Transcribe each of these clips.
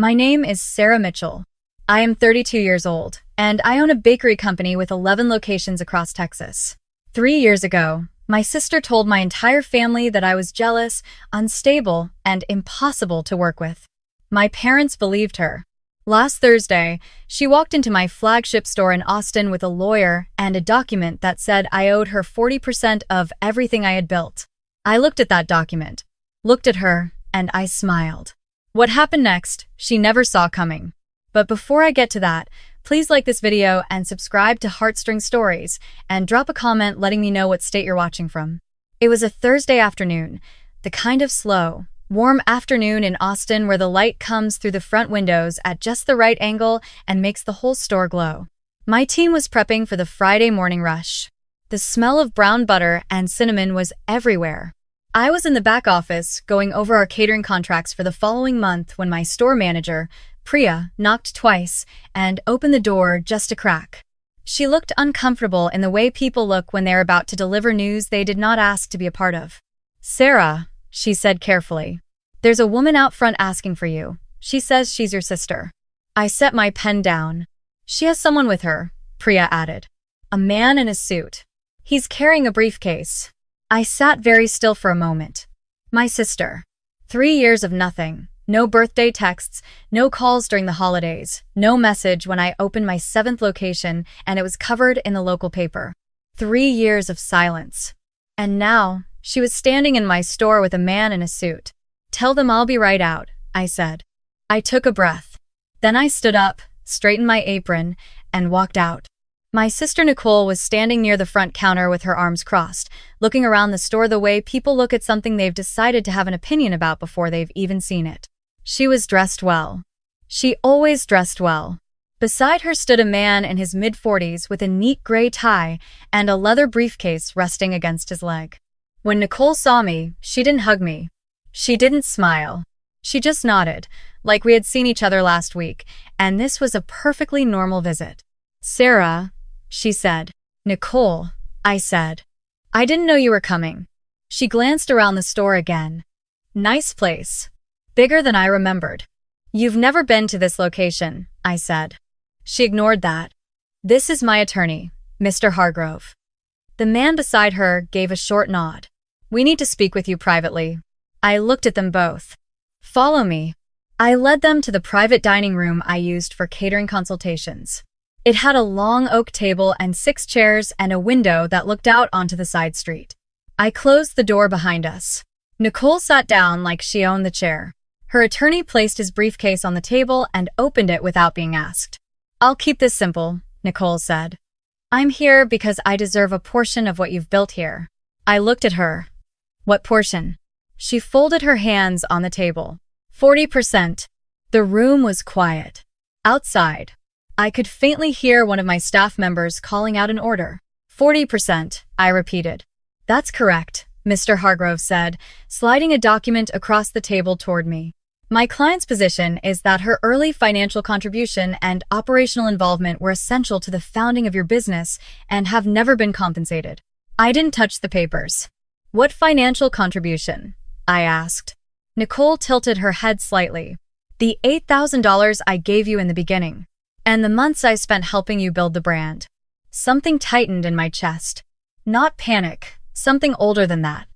My name is Sarah Mitchell. I am 32 years old, and I own a bakery company with 11 locations across Texas. 3 years ago, my sister told my entire family that I was jealous, unstable, and impossible to work with. My parents believed her. Last Thursday, she walked into my flagship store in Austin with a lawyer and a document that said I owed her 40% of everything I had built. I looked at that document, looked at her, and I smiled. What happened next, she never saw coming. But before I get to that, please like this video and subscribe to Heartstring Stories, and drop a comment letting me know what state you're watching from. It was a Thursday afternoon, the kind of slow, warm afternoon in Austin where the light comes through the front windows at just the right angle and makes the whole store glow. My team was prepping for the Friday morning rush. The smell of brown butter and cinnamon was everywhere. I was in the back office going over our catering contracts for the following month when my store manager, Priya, knocked twice and opened the door just a crack. She looked uncomfortable in the way people look when they're about to deliver news they did not ask to be a part of. "Sarah," she said carefully, "there's a woman out front asking for you. She says she's your sister." I set my pen down. "She has someone with her," Priya added. "A man in a suit. He's carrying a briefcase." I sat very still for a moment. My sister. 3 years of nothing. No birthday texts, no calls during the holidays, no message when I opened my 7th location and it was covered in the local paper. 3 years of silence. And now, she was standing in my store with a man in a suit. "Tell them I'll be right out," I said. I took a breath. Then I stood up, straightened my apron, and walked out. My sister Nicole was standing near the front counter with her arms crossed, looking around the store the way people look at something they've decided to have an opinion about before they've even seen it. She was dressed well. She always dressed well. Beside her stood a man in his mid-40s with a neat gray tie and a leather briefcase resting against his leg. When Nicole saw me, she didn't hug me. She didn't smile. She just nodded, like we had seen each other last week, and this was a perfectly normal visit. "Sarah," she said. "Nicole," I said. "I didn't know you were coming." She glanced around the store again. "Nice place. Bigger than I remembered." "You've never been to this location," I said. She ignored that. "This is my attorney, Mr. Hargrove." The man beside her gave a short nod. "We need to speak with you privately." I looked at them both. "Follow me." I led them to the private dining room I used for catering consultations. It had a long oak table and 6 chairs and a window that looked out onto the side street. I closed the door behind us. Nicole sat down like she owned the chair. Her attorney placed his briefcase on the table and opened it without being asked. "I'll keep this simple," Nicole said. "I'm here because I deserve a portion of what you've built here." I looked at her. "What portion?" She folded her hands on the table. 40%. The room was quiet. Outside, I could faintly hear one of my staff members calling out an order. 40%, I repeated. "That's correct," Mr. Hargrove said, sliding a document across the table toward me. "My client's position is that her early financial contribution and operational involvement were essential to the founding of your business and have never been compensated." I didn't touch the papers. "What financial contribution?" I asked. Nicole tilted her head slightly. "The $8,000 I gave you in the beginning, and the months I spent helping you build the brand." Something tightened in my chest. Not panic, something older than that.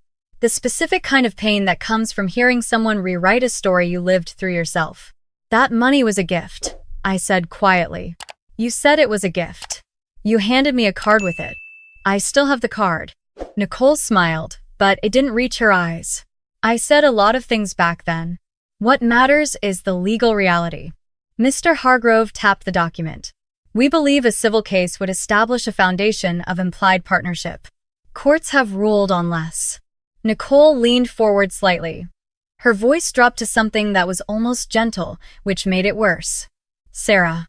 The specific kind of pain that comes from hearing someone rewrite a story you lived through yourself. "That money was a gift," I said quietly. "You said it was a gift. You handed me a card with it." "I still have the card." Nicole smiled, but it didn't reach her eyes. "I said a lot of things back then. What matters is the legal reality." Mr. Hargrove tapped the document. "We believe a civil case would establish a foundation of implied partnership. Courts have ruled on less." Nicole leaned forward slightly. Her voice dropped to something that was almost gentle, which made it worse. "Sarah,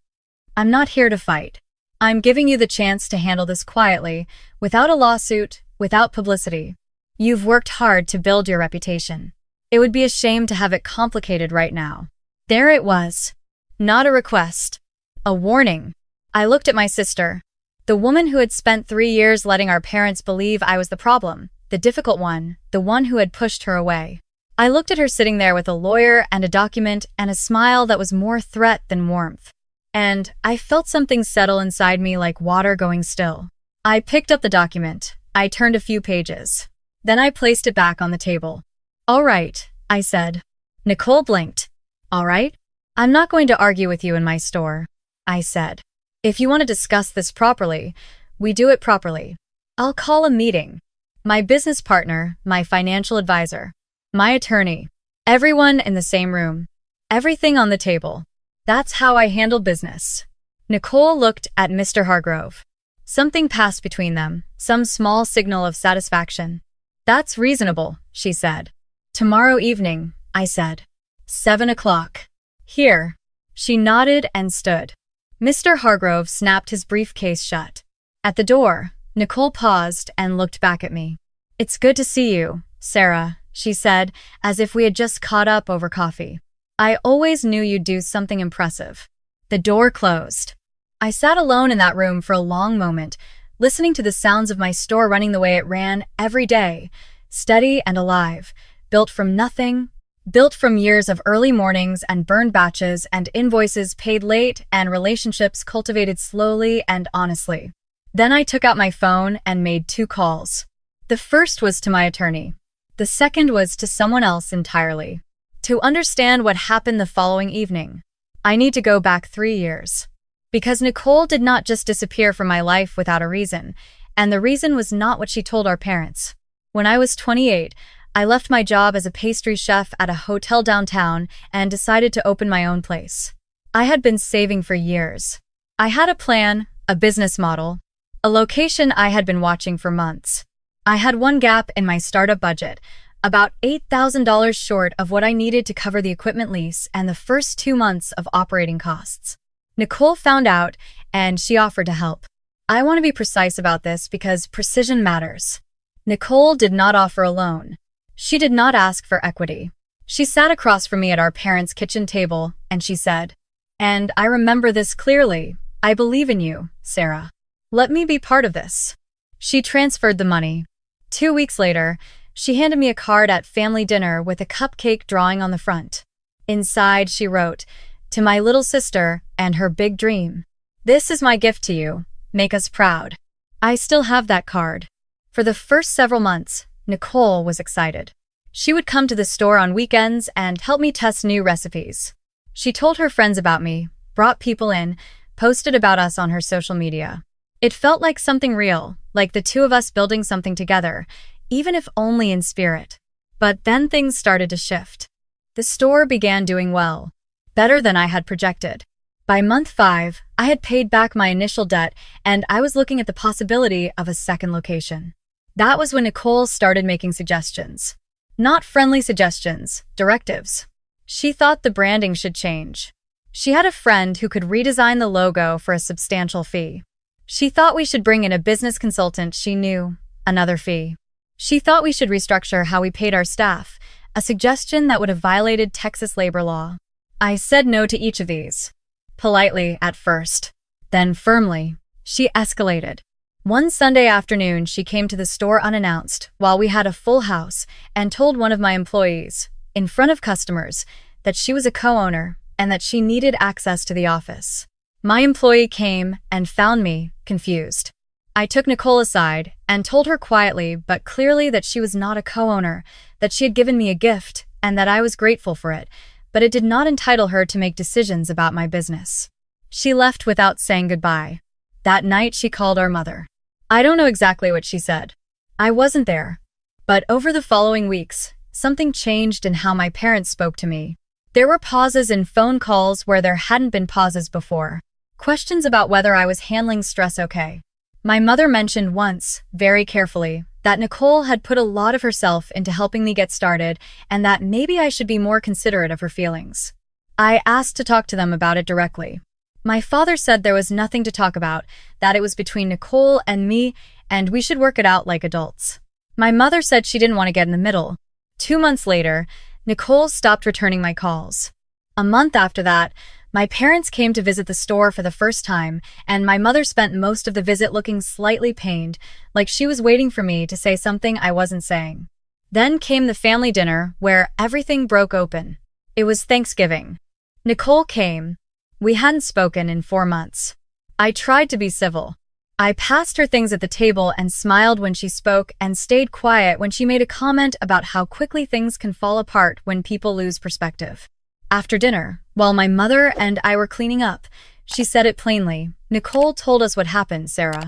I'm not here to fight. I'm giving you the chance to handle this quietly, without a lawsuit, without publicity. You've worked hard to build your reputation. It would be a shame to have it complicated right now." There it was. Not a request. A warning. I looked at my sister. The woman who had spent 3 years letting our parents believe I was the problem, the difficult one, the one who had pushed her away. I looked at her sitting there with a lawyer and a document and a smile that was more threat than warmth. And I felt something settle inside me like water going still. I picked up the document. I turned a few pages. Then I placed it back on the table. "All right," I said. Nicole blinked. "All right? I'm not going to argue with you in my store," I said. "If you want to discuss this properly, we do it properly. I'll call a meeting. My business partner, my financial advisor, my attorney, everyone in the same room. Everything on the table. That's how I handle business." Nicole looked at Mr. Hargrove. Something passed between them, some small signal of satisfaction. "That's reasonable," she said. "Tomorrow evening," I said. 7 o'clock. "Here." She nodded and stood. Mr. Hargrove snapped his briefcase shut. At the door, Nicole paused and looked back at me. "It's good to see you, Sarah," she said, as if we had just caught up over coffee. "I always knew you'd do something impressive." The door closed. I sat alone in that room for a long moment, listening to the sounds of my store running the way it ran every day, steady and alive, built from nothing, built from years of early mornings and burned batches and invoices paid late and relationships cultivated slowly and honestly. Then I took out my phone and made 2 calls. The first was to my attorney. The second was to someone else entirely. To understand what happened the following evening, I need to go back 3 years. Because Nicole did not just disappear from my life without a reason, and the reason was not what she told our parents. When I was 28, I left my job as a pastry chef at a hotel downtown and decided to open my own place. I had been saving for years. I had a plan, a business model, a location I had been watching for months. I had one gap in my startup budget, about $8,000 short of what I needed to cover the equipment lease and the first 2 months of operating costs. Nicole found out, and she offered to help. I want to be precise about this because precision matters. Nicole did not offer a loan. She did not ask for equity. She sat across from me at our parents' kitchen table, and she said, "And I remember this clearly. I believe in you, Sarah. Let me be part of this." She transferred the money. 2 weeks later, she handed me a card at family dinner with a cupcake drawing on the front. Inside, she wrote, "To my little sister and her big dream. This is my gift to you. Make us proud." I still have that card. For the first several months, Nicole was excited. She would come to the store on weekends and help me test new recipes. She told her friends about me, brought people in, posted about us on her social media. It felt like something real, like the two of us building something together, even if only in spirit. But then things started to shift. The store began doing well, better than I had projected. By month 5, I had paid back my initial debt and I was looking at the possibility of a second location. That was when Nicole started making suggestions. Not friendly suggestions, directives. She thought the branding should change. She had a friend who could redesign the logo for a substantial fee. She thought we should bring in a business consultant she knew, another fee. She thought we should restructure how we paid our staff, a suggestion that would have violated Texas labor law. I said no to each of these. Politely at first, then firmly. She escalated. One Sunday afternoon, she came to the store unannounced while we had a full house and told one of my employees, in front of customers, that she was a co-owner and that she needed access to the office. My employee came and found me confused. I took Nicole aside and told her quietly but clearly that she was not a co-owner, that she had given me a gift and that I was grateful for it, but it did not entitle her to make decisions about my business. She left without saying goodbye. That night, she called our mother. I don't know exactly what she said. I wasn't there. But over the following weeks, something changed in how my parents spoke to me. There were pauses in phone calls where there hadn't been pauses before. Questions about whether I was handling stress okay. My mother mentioned once, very carefully, that Nicole had put a lot of herself into helping me get started and that maybe I should be more considerate of her feelings. I asked to talk to them about it directly. My father said there was nothing to talk about, that it was between Nicole and me, and we should work it out like adults. My mother said she didn't want to get in the middle. 2 months later, Nicole stopped returning my calls. A month after that, my parents came to visit the store for the first time, and my mother spent most of the visit looking slightly pained, like she was waiting for me to say something I wasn't saying. Then came the family dinner where everything broke open. It was Thanksgiving. Nicole came. We hadn't spoken in 4 months. I tried to be civil. I passed her things at the table and smiled when she spoke and stayed quiet when she made a comment about how quickly things can fall apart when people lose perspective. After dinner, while my mother and I were cleaning up, she said it plainly. Nicole told us what happened, Sarah.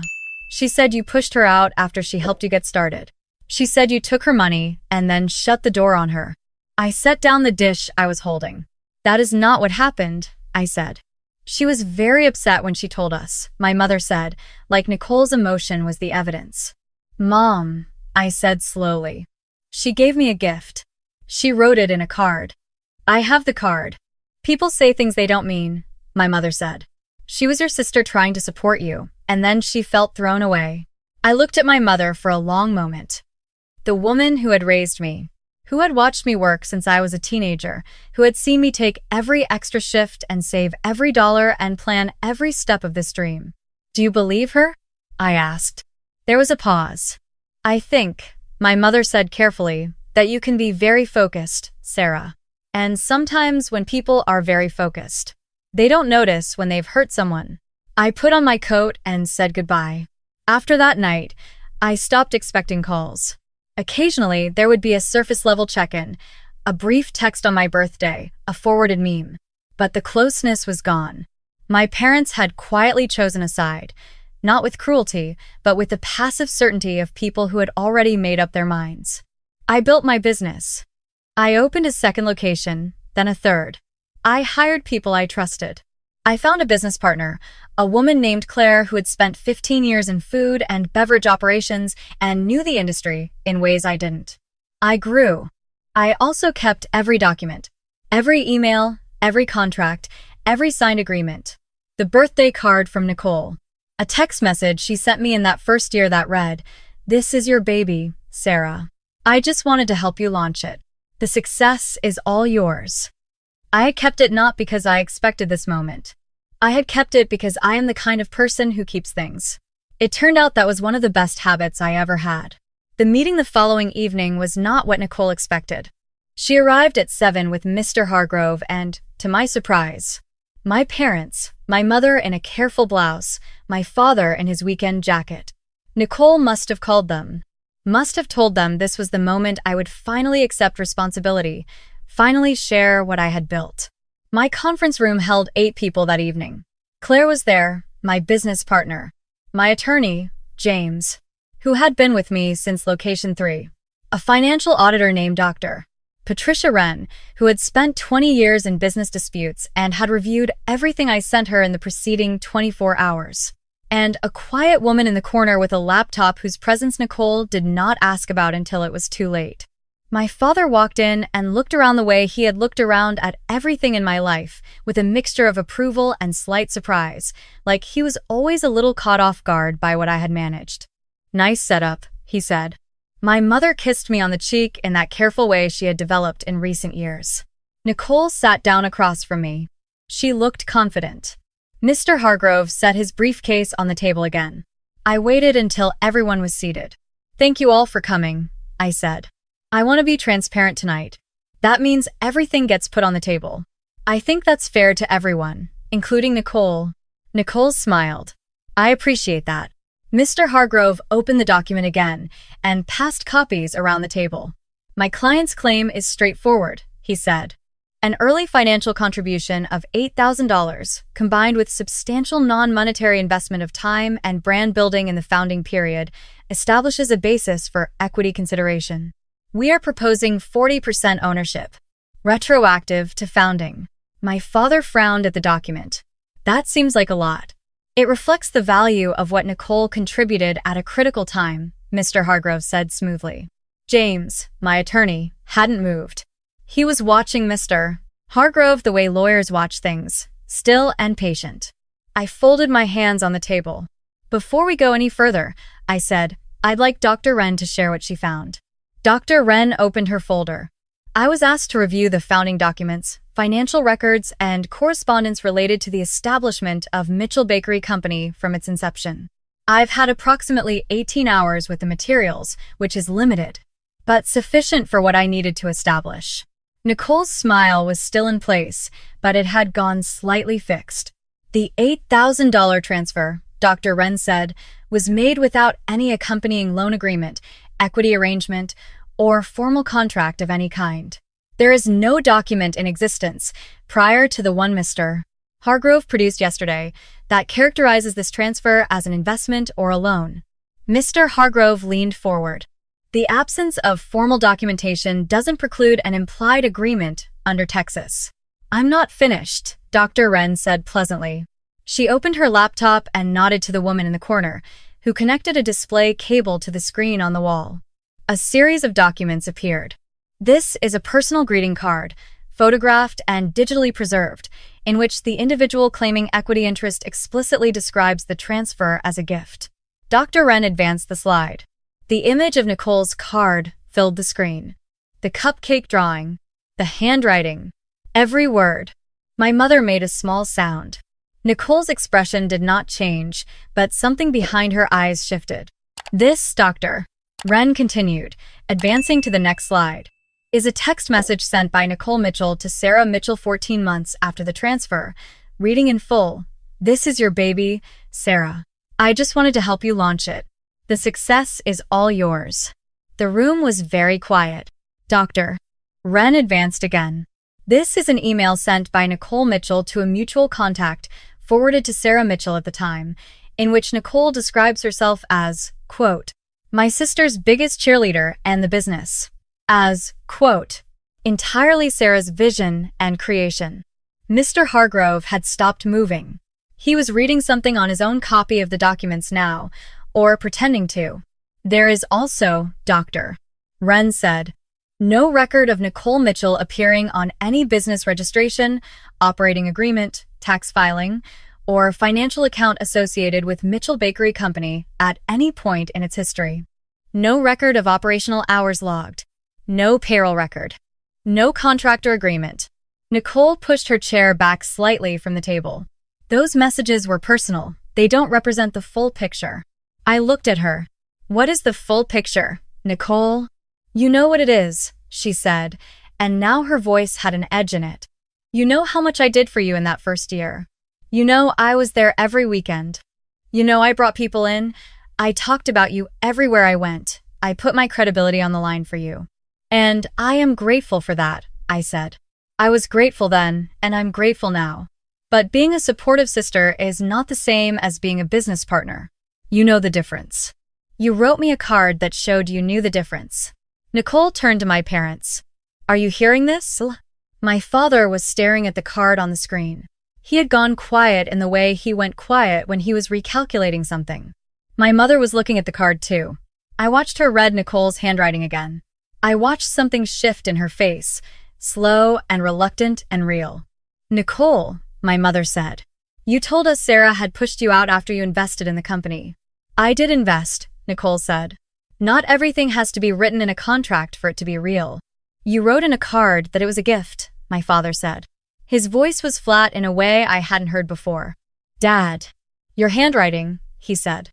She said you pushed her out after she helped you get started. She said you took her money and then shut the door on her. I set down the dish I was holding. That is not what happened, I said. She was very upset when she told us, my mother said, like Nicole's emotion was the evidence. Mom, I said slowly. She gave me a gift. She wrote it in a card. I have the card. People say things they don't mean, my mother said. She was your sister trying to support you, and then she felt thrown away. I looked at my mother for a long moment. The woman who had raised me, who had watched me work since I was a teenager, who had seen me take every extra shift and save every dollar and plan every step of this dream. Do you believe her? I asked. There was a pause. I think, my mother said carefully, that you can be very focused, Sarah. And sometimes when people are very focused, they don't notice when they've hurt someone. I put on my coat and said goodbye. After that night, I stopped expecting calls. Occasionally, there would be a surface-level check-in, a brief text on my birthday, a forwarded meme. But the closeness was gone. My parents had quietly chosen a side, not with cruelty, but with the passive certainty of people who had already made up their minds. I built my business. I opened a second location, then a third. I hired people I trusted. I found a business partner, a woman named Claire who had spent 15 years in food and beverage operations and knew the industry in ways I didn't. I grew. I also kept every document, every email, every contract, every signed agreement. The birthday card from Nicole. A text message she sent me in that first year that read, "This is your baby, Sarah. I just wanted to help you launch it. The success is all yours." I had kept it not because I expected this moment. I had kept it because I am the kind of person who keeps things. It turned out that was one of the best habits I ever had. The meeting the following evening was not what Nicole expected. She arrived at 7 with Mr. Hargrove and, to my surprise, my parents, my mother in a careful blouse, my father in his weekend jacket. Nicole must have called them. Must have told them this was the moment I would finally accept responsibility, finally share what I had built. My conference room held 8 people that evening. Claire was there, my business partner. My attorney, James, who had been with me since location 3. A financial auditor named Dr. Patricia Wren, who had spent 20 years in business disputes and had reviewed everything I sent her in the preceding 24 hours. And a quiet woman in the corner with a laptop whose presence Nicole did not ask about until it was too late. My father walked in and looked around the way he had looked around at everything in my life, with a mixture of approval and slight surprise, like he was always a little caught off guard by what I had managed. "Nice setup," he said. My mother kissed me on the cheek in that careful way she had developed in recent years. Nicole sat down across from me. She looked confident. Mr. Hargrove set his briefcase on the table again. I waited until everyone was seated. "Thank you all for coming," I said. "I want to be transparent tonight. That means everything gets put on the table. I think that's fair to everyone, including Nicole." Nicole smiled. "I appreciate that." Mr. Hargrove opened the document again and passed copies around the table. "My client's claim is straightforward," he said. "An early financial contribution of $8,000, combined with substantial non-monetary investment of time and brand building in the founding period, establishes a basis for equity consideration. We are proposing 40% ownership, retroactive to founding." My father frowned at the document. "That seems like a lot." "It reflects the value of what Nicole contributed at a critical time," Mr. Hargrove said smoothly. James, my attorney, hadn't moved. He was watching Mr. Hargrove the way lawyers watch things, still and patient. I folded my hands on the table. "Before we go any further," I said, "I'd like Dr. Wren to share what she found." Dr. Wren opened her folder. I was asked to review the founding documents, financial records, and correspondence related to the establishment of Mitchell Bakery Company from its inception. I've had approximately 18 hours with the materials, which is limited. but sufficient for what I needed to establish. Nicole's smile was still in place, but it had gone slightly fixed. The $8,000 transfer, Dr. Wren said, was made without any accompanying loan agreement, equity arrangement, or formal contract of any kind. There is no document in existence prior to the one Mr. Hargrove produced yesterday that characterizes this transfer as an investment or a loan. Mr. Hargrove leaned forward. The absence of formal documentation doesn't preclude an implied agreement under Texas. I'm not finished, Dr. Wren said pleasantly. She opened her laptop and nodded to the woman in the corner, who connected a display cable to the screen on the wall. A series of documents appeared. This is a personal greeting card, photographed and digitally preserved, in which the individual claiming equity interest explicitly describes the transfer as a gift. Dr. Wren advanced the slide. The image of Nicole's card filled the screen. The cupcake drawing, the handwriting, every word. My mother made a small sound. Nicole's expression did not change, but something behind her eyes shifted. This, Dr. Wren continued, advancing to the next slide, is a text message sent by Nicole Mitchell to Sarah Mitchell 14 months after the transfer, reading in full, "This is your baby, Sarah. I just wanted to help you launch it. The success is all yours." The room was very quiet. Dr. Wren advanced again. This is an email sent by Nicole Mitchell to a mutual contact forwarded to Sarah Mitchell at the time, in which Nicole describes herself as, quote, "my sister's biggest cheerleader and the business," as, quote, "entirely Sarah's vision and creation." Mr. Hargrove had stopped moving. He was reading something on his own copy of the documents now, or pretending to. "There is also," Dr. Wren said, "no record of Nicole Mitchell appearing on any business registration, operating agreement, tax filing, or financial account associated with Mitchell Bakery Company at any point in its history. No record of operational hours logged. No payroll record. No contractor agreement." Nicole pushed her chair back slightly from the table. "Those messages were personal. They don't represent the full picture." I looked at her. "What is the full picture, Nicole?" "You know what it is," she said, and now her voice had an edge in it. "You know how much I did for you in that first year. You know I was there every weekend. You know I brought people in. I talked about you everywhere I went. I put my credibility on the line for you. And I am grateful for that," I said. "I was grateful then, and I'm grateful now. But being a supportive sister is not the same as being a business partner. You know the difference. You wrote me a card that showed you knew the difference." Nicole turned to my parents. "Are you hearing this?" My father was staring at the card on the screen. He had gone quiet in the way he went quiet when he was recalculating something. My mother was looking at the card too. I watched her read Nicole's handwriting again. I watched something shift in her face, slow and reluctant and real. "Nicole," my mother said, "you told us Sarah had pushed you out after you invested in the company." "I did invest," Nicole said. "Not everything has to be written in a contract for it to be real." "You wrote in a card that it was a gift," my father said. His voice was flat in a way I hadn't heard before. "Dad, your handwriting," he said.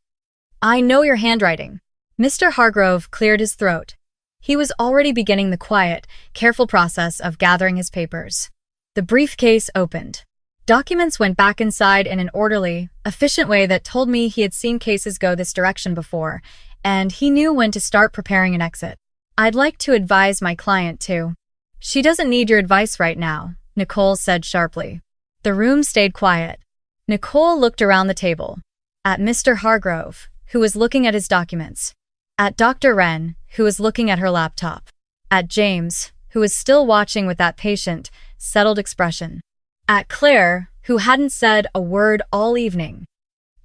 "I know your handwriting." Mr. Hargrove cleared his throat. He was already beginning the quiet, careful process of gathering his papers. The briefcase opened. Documents went back inside in an orderly, efficient way that told me he had seen cases go this direction before, and he knew when to start preparing an exit. "I'd like to advise my client too." "She doesn't need your advice right now," Nicole said sharply. The room stayed quiet. Nicole looked around the table. At Mr. Hargrove, who was looking at his documents. At Dr. Wren, who was looking at her laptop. At James, who was still watching with that patient, settled expression. At Claire, who hadn't said a word all evening.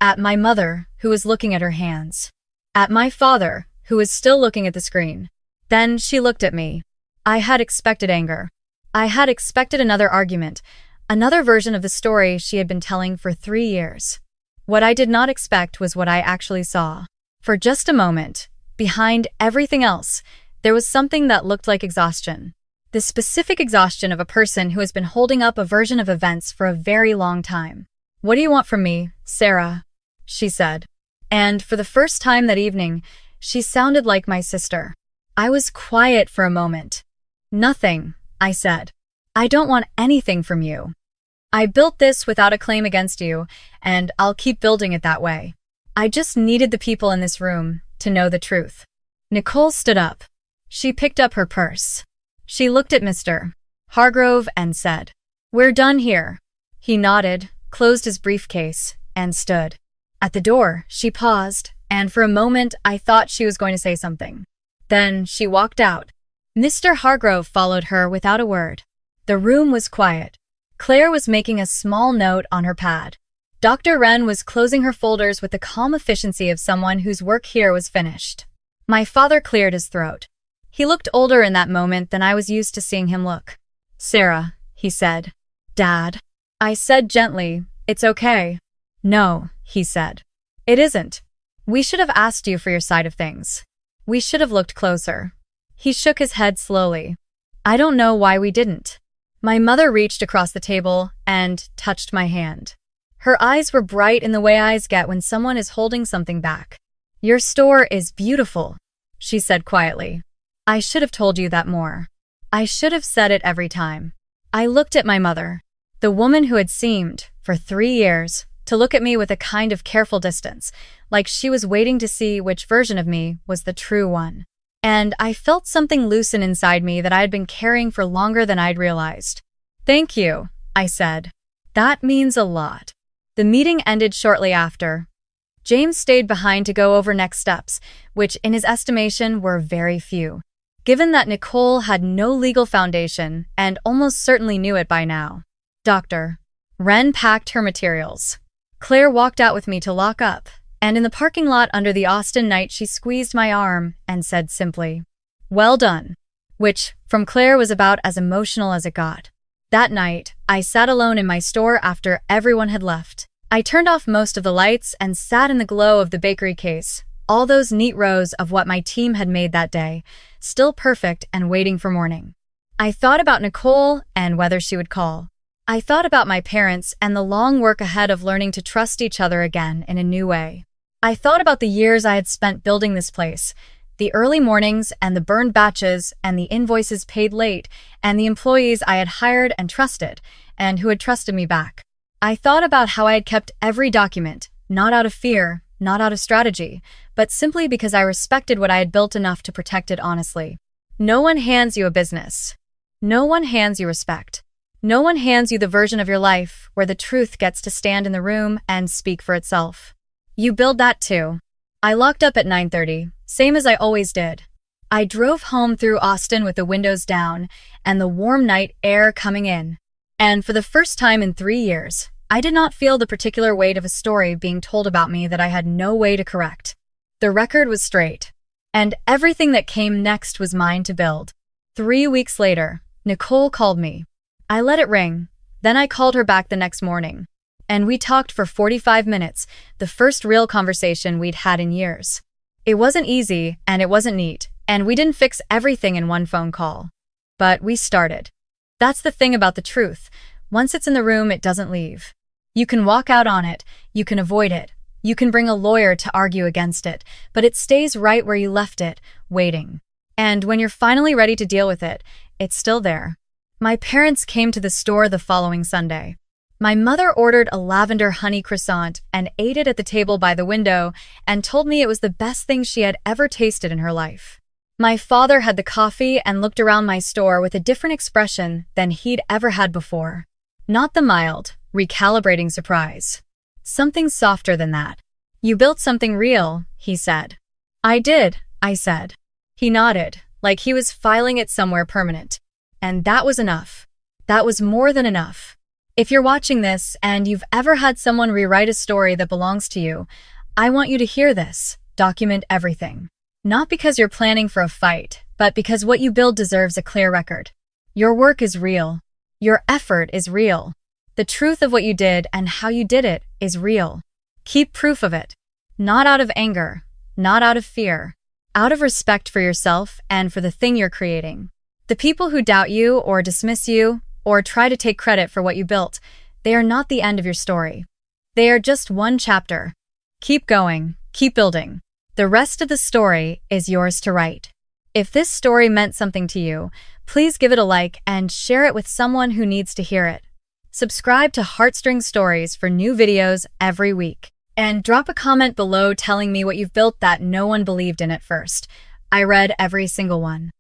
At my mother, who was looking at her hands. At my father, who was still looking at the screen. Then she looked at me. I had expected anger. I had expected another argument, another version of the story she had been telling for 3 years. What I did not expect was what I actually saw. For just a moment, behind everything else, there was something that looked like exhaustion. The specific exhaustion of a person who has been holding up a version of events for a very long time. "What do you want from me, Sarah?" she said. And for the first time that evening, she sounded like my sister. I was quiet for a moment. Nothing, I said. I don't want anything from you. I built this without a claim against you, and I'll keep building it that way. I just needed the people in this room to know the truth. Nicole stood up. She picked up her purse. She looked at Mr. Hargrove and said, "We're done here." He nodded, closed his briefcase, and stood. At the door, she paused, and for a moment I thought she was going to say something. Then she walked out. Mr. Hargrove followed her without a word. The room was quiet. Claire was making a small note on her pad. Dr. Wren was closing her folders with the calm efficiency of someone whose work here was finished. My father cleared his throat. He looked older in that moment than I was used to seeing him look. "Sarah," he said. "Dad." I said gently, "It's okay." "No," he said. "It isn't. We should have asked you for your side of things. We should have looked closer." He shook his head slowly. "I don't know why we didn't." My mother reached across the table and touched my hand. Her eyes were bright in the way eyes get when someone is holding something back. "Your store is beautiful," she said quietly. "I should have told you that more. I should have said it every time." I looked at my mother, the woman who had seemed, for 3 years, to look at me with a kind of careful distance, like she was waiting to see which version of me was the true one. And I felt something loosen inside me that I had been carrying for longer than I'd realized. "Thank you," I said. "That means a lot." The meeting ended shortly after. James stayed behind to go over next steps, which in his estimation were very few. Given that Nicole had no legal foundation and almost certainly knew it by now. Dr. Wren packed her materials. Claire walked out with me to lock up, and in the parking lot under the Austin night she squeezed my arm and said simply, "Well done," which, from Claire, was about as emotional as it got. That night, I sat alone in my store after everyone had left. I turned off most of the lights and sat in the glow of the bakery case, all those neat rows of what my team had made that day, still perfect and waiting for morning. I thought about Nicole and whether she would call. I thought about my parents and the long work ahead of learning to trust each other again in a new way. I thought about the years I had spent building this place, the early mornings and the burned batches and the invoices paid late and the employees I had hired and trusted and who had trusted me back. I thought about how I had kept every document, not out of fear, not out of strategy, but simply because I respected what I had built enough to protect it honestly. No one hands you a business. No one hands you respect. No one hands you the version of your life where the truth gets to stand in the room and speak for itself. You build that too. I locked up at 9:30, same as I always did. I drove home through Austin with the windows down and the warm night air coming in. And for the first time in 3 years, I did not feel the particular weight of a story being told about me that I had no way to correct. The record was straight, and everything that came next was mine to build. 3 weeks later, Nicole called me. I let it ring, then I called her back the next morning. And we talked for 45 minutes, the first real conversation we'd had in years. It wasn't easy, and it wasn't neat, and we didn't fix everything in one phone call. But we started. That's the thing about the truth. Once it's in the room, it doesn't leave. You can walk out on it, you can avoid it, you can bring a lawyer to argue against it, but it stays right where you left it, waiting. And when you're finally ready to deal with it, it's still there. My parents came to the store the following Sunday. My mother ordered a lavender honey croissant and ate it at the table by the window and told me it was the best thing she had ever tasted in her life. My father had the coffee and looked around my store with a different expression than he'd ever had before. Not the mild, recalibrating surprise. Something softer than that. "You built something real," he said. "I did," I said. He nodded, like he was filing it somewhere permanent. And that was enough. That was more than enough. If you're watching this and you've ever had someone rewrite a story that belongs to you, I want you to hear this. Document everything. Not because you're planning for a fight, but because what you build deserves a clear record. Your work is real. Your effort is real. The truth of what you did and how you did it is real. Keep proof of it. Not out of anger, not out of fear, out of respect for yourself and for the thing you're creating. The people who doubt you or dismiss you or try to take credit for what you built, they are not the end of your story. They are just one chapter. Keep going, keep building. The rest of the story is yours to write. If this story meant something to you, please give it a like and share it with someone who needs to hear it. Subscribe to Heartstring Stories for new videos every week. And drop a comment below telling me what you've built that no one believed in at first. I read every single one.